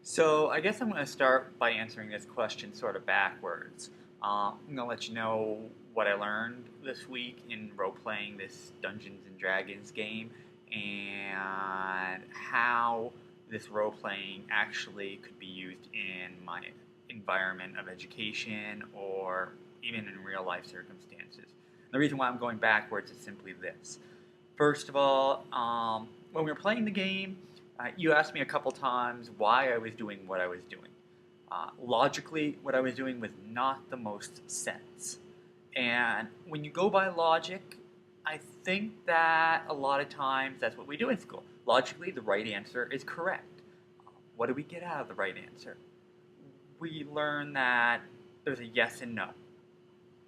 So I guess I'm going to start by answering this question sort of backwards. I'm going to let you know what I learned this week in role-playing this Dungeons and Dragons game and how this role-playing actually could be used in my environment of education or even in real-life circumstances. The reason why I'm going backwards is simply this. First of all, when we were playing the game, you asked me a couple times why I was doing what I was doing. Logically, what I was doing was not the most sense. And when you go by logic, I think that a lot of times that's what we do in school. Logically, the right answer is correct. What do we get out of the right answer? We learn that there's a yes and no.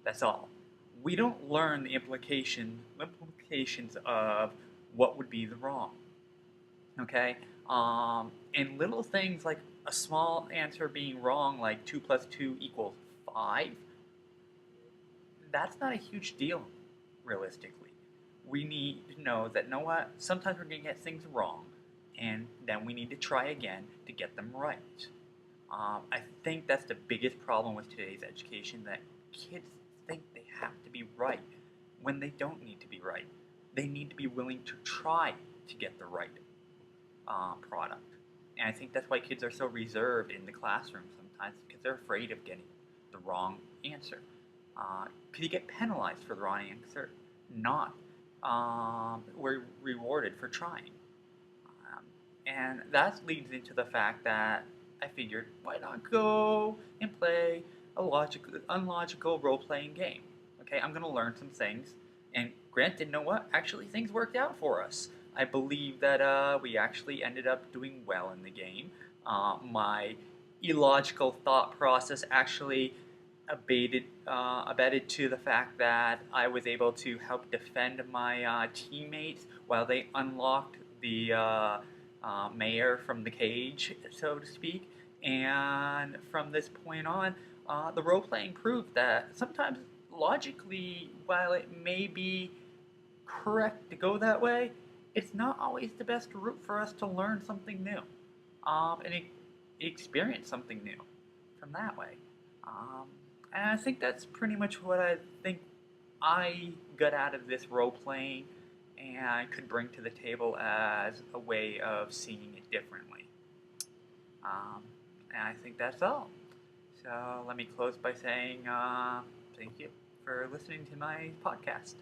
That's all. We don't learn the implications of what would be the wrong. Okay? And little things like a small answer being wrong, like 2 plus 2 equals 5, that's not a huge deal, realistically. We need to know that, know what, sometimes we're going to get things wrong, and then we need to try again to get them right. I think that's the biggest problem with today's education, that kids think they have to be right when they don't need to be right. They need to be willing to try to get the right product. And I think that's why kids are so reserved in the classroom sometimes, because they're afraid of getting the wrong answer. Could you get penalized for the wrong answer? Not. We're rewarded for trying. And that leads into the fact that I figured, why not go and play a unlogical role-playing game? Okay, I'm going to learn some things. And granted, know what? Actually, things worked out for us. I believe that we actually ended up doing well in the game. My illogical thought process actually abetted to the fact that I was able to help defend my teammates while they unlocked the mayor from the cage, so to speak. And from this point on, the role-playing proved that sometimes logically, while it may be correct to go that way, it's not always the best route for us to learn something new and experience something new from that way. Um, and I think that's pretty much what I think I got out of this role playing and could bring to the table as a way of seeing it differently. Um, and I think that's all. So let me close by saying thank you for listening to my podcast.